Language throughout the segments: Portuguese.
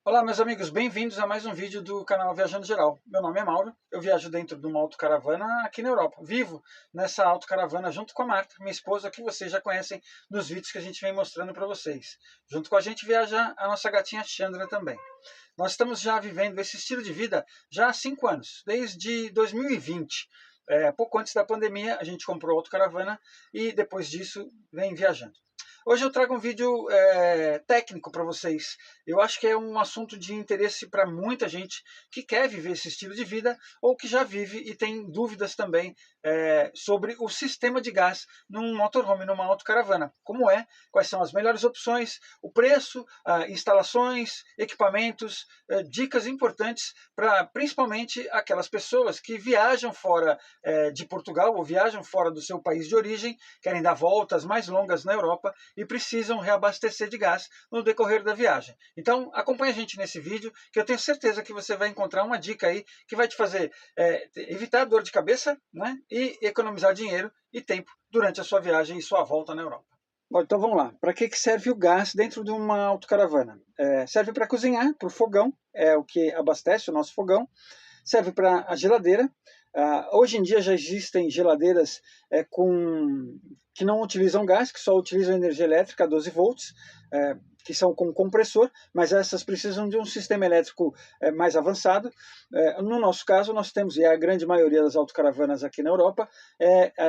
Olá, meus amigos, bem-vindos a mais um vídeo do canal Viajando Geral. Meu nome é Mauro, eu viajo dentro de uma autocaravana aqui na Europa. Vivo nessa autocaravana junto com a Marta, minha esposa, que vocês já conhecem nos vídeos que a gente vem mostrando para vocês. Junto com a gente viaja a nossa gatinha Chandra também. Nós estamos já vivendo esse estilo de vida já há 5 anos, desde 2020. Pouco antes da pandemia, a gente comprou a autocaravana e depois disso vem viajando. Hoje eu trago um vídeo técnico para vocês. Eu acho que é um assunto de interesse para muita gente que quer viver esse estilo de vida ou que já vive e tem dúvidas também sobre o sistema de gás num motorhome, numa autocaravana. Como é, quais são as melhores opções, o preço, instalações, equipamentos, dicas importantes para principalmente aquelas pessoas que viajam fora de Portugal ou viajam fora do seu país de origem, querem dar voltas mais longas na Europa e precisam reabastecer de gás no decorrer da viagem. Então acompanhe a gente nesse vídeo, que eu tenho certeza que você vai encontrar uma dica aí que vai te fazer evitar dor de cabeça, né, e economizar dinheiro e tempo durante a sua viagem e sua volta na Europa. Bom, então vamos lá. Para que serve o gás dentro de uma autocaravana? Serve para cozinhar, para o fogão, é o que abastece o nosso fogão. Serve para a geladeira. Hoje em dia já existem geladeiras que não utilizam gás, que só utilizam energia elétrica a 12 volts, que são com compressor, mas essas precisam de um sistema elétrico mais avançado. No nosso caso, nós temos, e a grande maioria das autocaravanas aqui na Europa,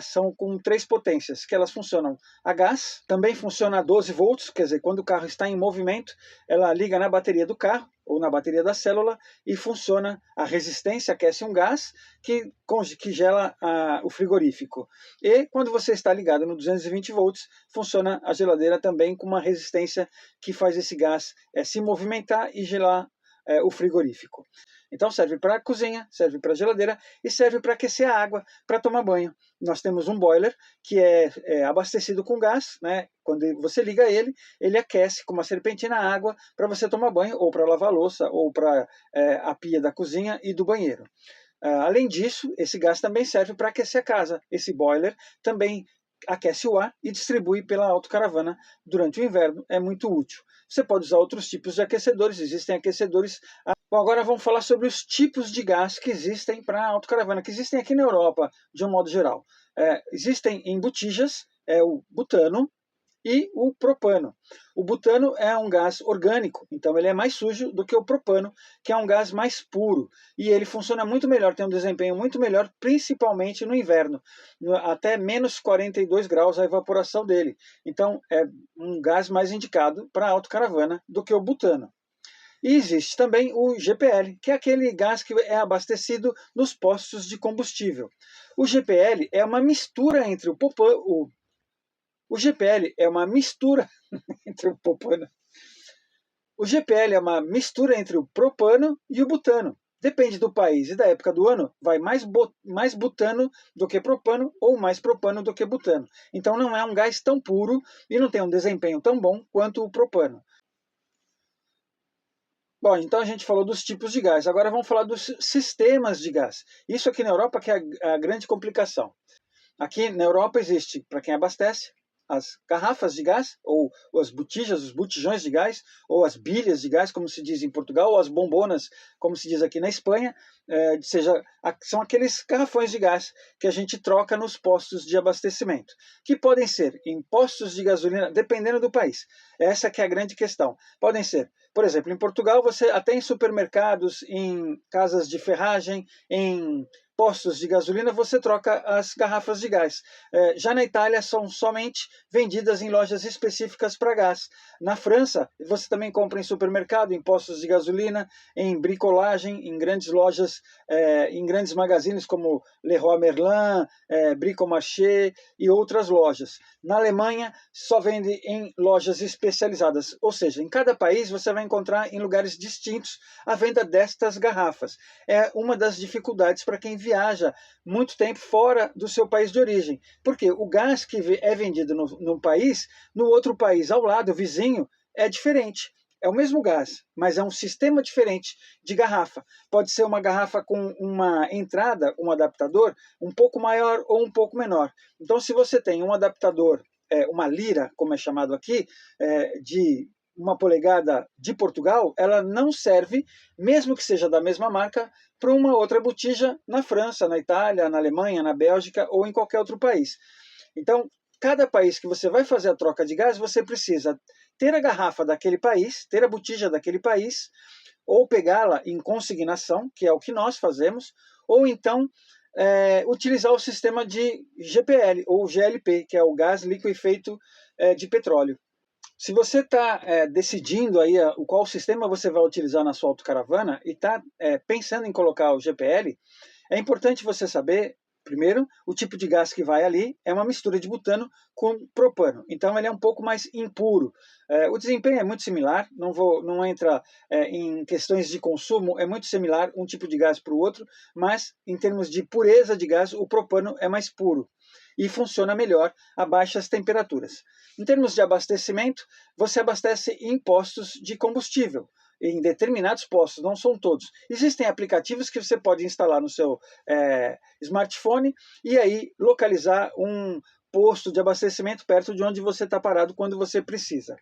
são com 3 potências, que elas funcionam a gás, também funciona a 12 volts, quer dizer, quando o carro está em movimento, ela liga na bateria do carro, ou na bateria da célula, e funciona a resistência, aquece um gás que gela o frigorífico. E quando você está ligado no 220 volts, funciona a geladeira também com uma resistência que faz esse gás se movimentar e gelar o frigorífico. Então serve para a cozinha, serve para a geladeira e serve para aquecer a água para tomar banho. Nós temos um boiler que é abastecido com gás, né? Quando você liga ele aquece com uma serpentina a água para você tomar banho, ou para lavar louça, ou para a pia da cozinha e do banheiro. Além disso, esse gás também serve para aquecer a casa. Esse boiler também aquece o ar e distribui pela autocaravana durante o inverno, é muito útil. Você pode usar outros tipos de aquecedores, existem aquecedores. Bom, agora vamos falar sobre os tipos de gás que existem para a autocaravana, que existem aqui na Europa, de um modo geral. Existem em botijas, o butano e o propano. O butano é um gás orgânico, então ele é mais sujo do que o propano, que é um gás mais puro. E ele funciona muito melhor, tem um desempenho muito melhor, principalmente no inverno. Até menos 42 graus a evaporação dele. Então é um gás mais indicado para a autocaravana do que o butano. E existe também o GPL, que é aquele gás que é abastecido nos postos de combustível. O GPL é uma mistura entre o GPL é uma mistura entre o propano. O GPL é uma mistura entre o propano e o butano. Depende do país e da época do ano, vai mais butano do que propano ou mais propano do que butano. Então não é um gás tão puro e não tem um desempenho tão bom quanto o propano. Bom, então a gente falou dos tipos de gás. Agora vamos falar dos sistemas de gás. Isso aqui na Europa que é a grande complicação. Aqui na Europa existe, para quem abastece, as garrafas de gás, ou as botijas, os botijões de gás, ou as bilhas de gás, como se diz em Portugal, ou as bombonas, como se diz aqui na Espanha, são aqueles garrafões de gás que a gente troca nos postos de abastecimento, que podem ser em postos de gasolina, dependendo do país. Essa que é a grande questão. Podem ser, por exemplo, em Portugal, você até em supermercados, em casas de ferragem, em postos de gasolina, você troca as garrafas de gás. Já na Itália, são somente vendidas em lojas específicas para gás. Na França, você também compra em supermercado, em postos de gasolina, em bricolagem, em grandes lojas, em grandes magazines como Leroy Merlin, Bricomarché e outras lojas. Na Alemanha, só vende em lojas especializadas, ou seja, em cada país você vai encontrar em lugares distintos a venda destas garrafas. É uma das dificuldades para quem viaja muito tempo fora do seu país de origem, porque o gás que é vendido no país, no outro país ao lado, vizinho, é diferente. É o mesmo gás, mas é um sistema diferente de garrafa. Pode ser uma garrafa com uma entrada, um adaptador, um pouco maior ou um pouco menor. Então, se você tem um adaptador, uma lira, como é chamado aqui, de 1 polegada de Portugal, ela não serve, mesmo que seja da mesma marca, para uma outra botija na França, na Itália, na Alemanha, na Bélgica ou em qualquer outro país. Então, cada país que você vai fazer a troca de gás, você precisa ter a garrafa daquele país, ter a botija daquele país, ou pegá-la em consignação, que é o que nós fazemos, ou então utilizar o sistema de GPL, ou GLP, que é o gás liquefeito de petróleo. Se você está decidindo aí qual sistema você vai utilizar na sua autocaravana e está pensando em colocar o GPL, é importante você saber, primeiro, o tipo de gás que vai ali é uma mistura de butano com propano. Então ele é um pouco mais impuro. O desempenho é muito similar, não entra em questões de consumo, é muito similar um tipo de gás para o outro, mas em termos de pureza de gás, o propano é mais puro e funciona melhor a baixas temperaturas. Em termos de abastecimento, você abastece em postos de combustível, em determinados postos, não são todos. Existem aplicativos que você pode instalar no seu smartphone e aí localizar um posto de abastecimento perto de onde você está parado quando você precisa.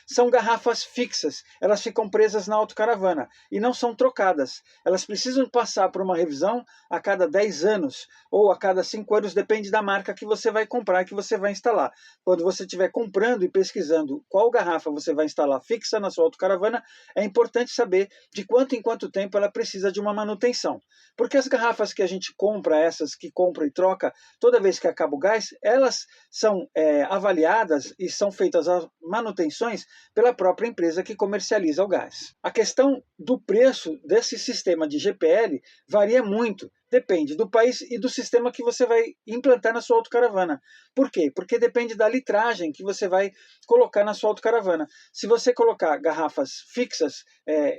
São garrafas fixas, elas ficam presas na autocaravana e não são trocadas. Elas precisam passar por uma revisão a cada 10 anos ou a cada 5 anos, depende da marca que você vai comprar, que você vai instalar. Quando você estiver comprando e pesquisando qual garrafa você vai instalar fixa na sua autocaravana, é importante saber de quanto em quanto tempo ela precisa de uma manutenção. Porque as garrafas que a gente compra, essas que compra e troca, toda vez que acaba o gás, elas são avaliadas e são feitas as manutenções pela própria empresa que comercializa o gás. A questão do preço desse sistema de GPL varia muito. Depende do país e do sistema que você vai implantar na sua autocaravana. Por quê? Porque depende da litragem que você vai colocar na sua autocaravana. Se você colocar garrafas fixas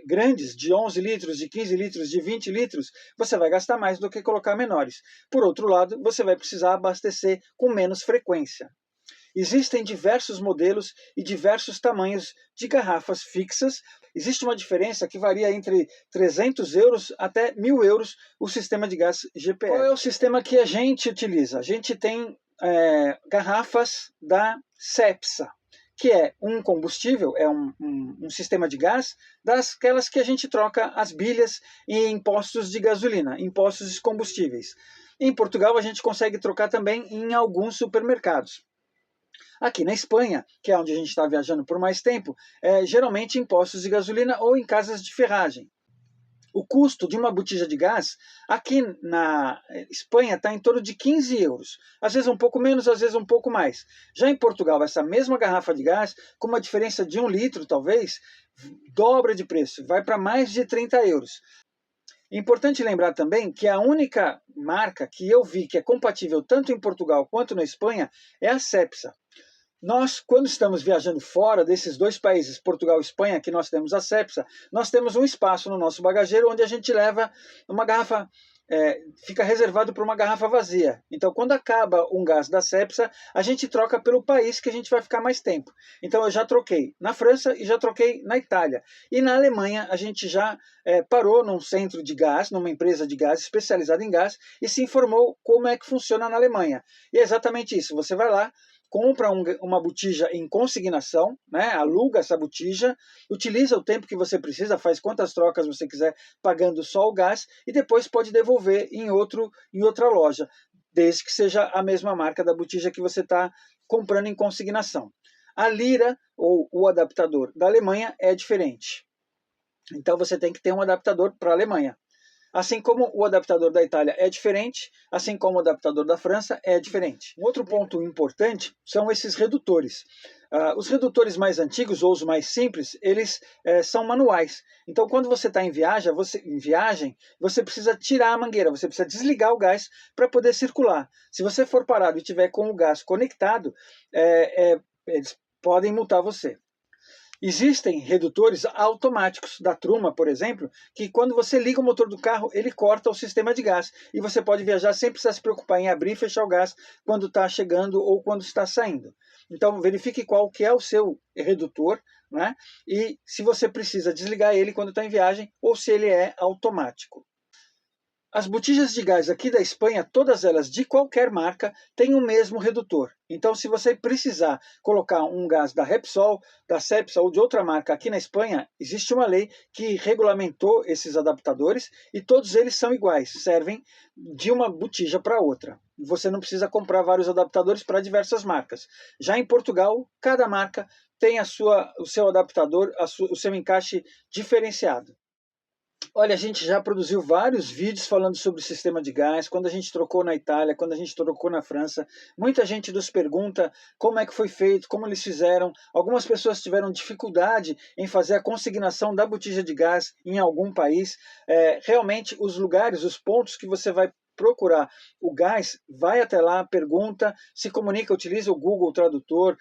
grandes, de 11 litros, de 15 litros, de 20 litros, você vai gastar mais do que colocar menores. Por outro lado, você vai precisar abastecer com menos frequência. Existem diversos modelos e diversos tamanhos de garrafas fixas. Existe uma diferença que varia entre 300 euros até 1.000 euros o sistema de gás GPL. Qual é o sistema que a gente utiliza? A gente tem garrafas da Cepsa, que é um combustível, é um sistema de gás daquelas que a gente troca as bilhas em postos de gasolina, em postos de combustíveis. Em Portugal a gente consegue trocar também em alguns supermercados. Aqui na Espanha, que é onde a gente está viajando por mais tempo, geralmente em postos de gasolina ou em casas de ferragem. O custo de uma botija de gás aqui na Espanha está em torno de 15 euros. Às vezes um pouco menos, às vezes um pouco mais. Já em Portugal, essa mesma garrafa de gás, com uma diferença de 1 litro talvez, dobra de preço, vai para mais de 30 euros. Importante lembrar também que a única marca que eu vi que é compatível tanto em Portugal quanto na Espanha é a Cepsa. Nós, quando estamos viajando fora desses dois países, Portugal e Espanha, que nós temos a Cepsa, nós temos um espaço no nosso bagageiro onde a gente leva uma garrafa, fica reservado para uma garrafa vazia. Então, quando acaba um gás da Cepsa, a gente troca pelo país que a gente vai ficar mais tempo. Então, eu já troquei na França e já troquei na Itália. E na Alemanha, a gente já parou num centro de gás, numa empresa de gás especializada em gás, e se informou como é que funciona na Alemanha. E é exatamente isso, você vai lá, compra uma botija em consignação, né? Aluga essa botija, utiliza o tempo que você precisa, faz quantas trocas você quiser, pagando só o gás, e depois pode devolver em outra loja, desde que seja a mesma marca da botija que você está comprando em consignação. A lira, ou o adaptador da Alemanha, é diferente. Então você tem que ter um adaptador para a Alemanha. Assim como o adaptador da Itália é diferente, assim como o adaptador da França é diferente. Um outro ponto importante são esses redutores. Os redutores mais antigos, ou os mais simples, eles são manuais. Então, quando você está em viagem, você precisa tirar a mangueira, você precisa desligar o gás para poder circular. Se você for parado e tiver com o gás conectado, eles podem multar você. Existem redutores automáticos da Truma, por exemplo, que quando você liga o motor do carro, ele corta o sistema de gás. E você pode viajar sem precisar se preocupar em abrir e fechar o gás quando está chegando ou quando está saindo. Então, verifique qual que é o seu redutor, né? E se você precisa desligar ele quando está em viagem ou se ele é automático. As botijas de gás aqui da Espanha, todas elas de qualquer marca, têm o mesmo redutor. Então, se você precisar colocar um gás da Repsol, da Cepsa ou de outra marca aqui na Espanha, existe uma lei que regulamentou esses adaptadores e todos eles são iguais, servem de uma botija para outra. Você não precisa comprar vários adaptadores para diversas marcas. Já em Portugal, cada marca tem o seu adaptador, o seu encaixe diferenciado. Olha, a gente já produziu vários vídeos falando sobre o sistema de gás, quando a gente trocou na Itália, quando a gente trocou na França. Muita gente nos pergunta como é que foi feito, como eles fizeram. Algumas pessoas tiveram dificuldade em fazer a consignação da botija de gás em algum país. Realmente, os lugares, os pontos que você vai procurar o gás, vai até lá, pergunta, se comunica, utiliza o Google Tradutor,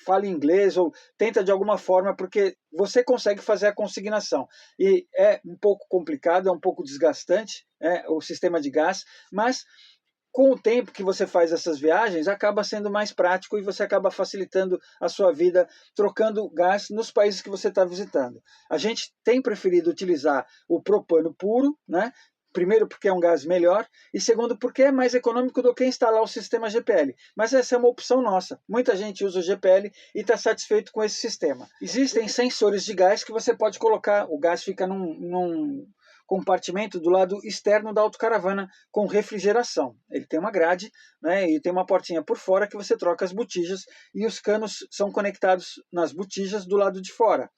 fala inglês ou tenta de alguma forma, porque você consegue fazer a consignação. E é um pouco complicado, é um pouco desgastante, o sistema de gás, mas com o tempo que você faz essas viagens, acaba sendo mais prático e você acaba facilitando a sua vida trocando gás nos países que você está visitando. A gente tem preferido utilizar o propano puro, né? Primeiro, porque é um gás melhor, e segundo, porque é mais econômico do que instalar o sistema GPL. Mas essa é uma opção nossa. Muita gente usa o GPL e está satisfeito com esse sistema. Existem sensores de gás que você pode colocar, o gás fica num compartimento do lado externo da autocaravana com refrigeração. Ele tem uma grade, né, e tem uma portinha por fora que você troca as botijas e os canos são conectados nas botijas do lado de fora.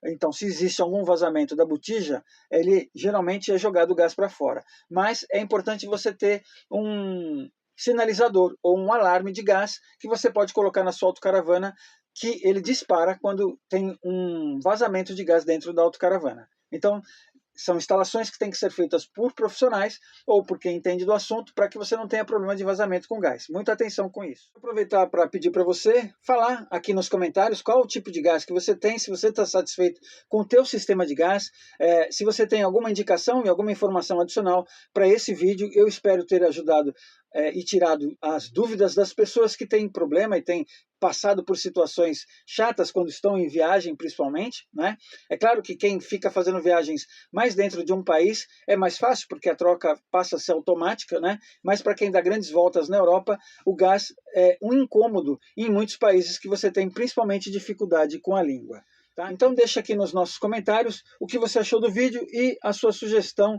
Então, se existe algum vazamento da botija, ele geralmente é jogado o gás para fora. Mas é importante você ter um sinalizador ou um alarme de gás que você pode colocar na sua autocaravana, que ele dispara quando tem um vazamento de gás dentro da autocaravana. Então, são instalações que têm que ser feitas por profissionais ou por quem entende do assunto para que você não tenha problema de vazamento com gás. Muita atenção com isso. Vou aproveitar para pedir para você falar aqui nos comentários qual o tipo de gás que você tem, se você está satisfeito com o teu sistema de gás, se você tem alguma indicação e alguma informação adicional para esse vídeo. Eu espero ter ajudado e tirado as dúvidas das pessoas que têm problema e têm passado por situações chatas quando estão em viagem, principalmente, né? É claro que quem fica fazendo viagens mais dentro de um país é mais fácil, porque a troca passa a ser automática, né? Mas para quem dá grandes voltas na Europa, o gás é um incômodo em muitos países que você tem principalmente dificuldade com a língua. Tá? Então deixa aqui nos nossos comentários o que você achou do vídeo e a sua sugestão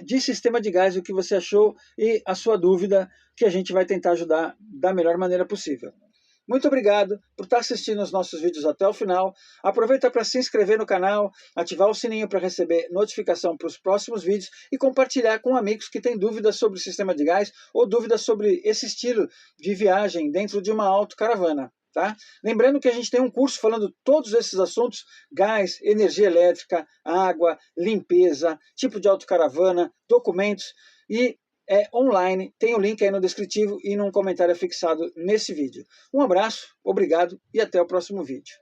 de sistema de gás, o que você achou e a sua dúvida, que a gente vai tentar ajudar da melhor maneira possível. Muito obrigado por estar assistindo os nossos vídeos até o final. Aproveita para se inscrever no canal, ativar o sininho para receber notificação para os próximos vídeos e compartilhar com amigos que têm dúvidas sobre o sistema de gás ou dúvidas sobre esse estilo de viagem dentro de uma autocaravana. Tá? Lembrando que a gente tem um curso falando todos esses assuntos: gás, energia elétrica, água, limpeza, tipo de autocaravana, documentos, e online. Tem o link aí no descritivo e num comentário fixado nesse vídeo. Um abraço, obrigado e até o próximo vídeo.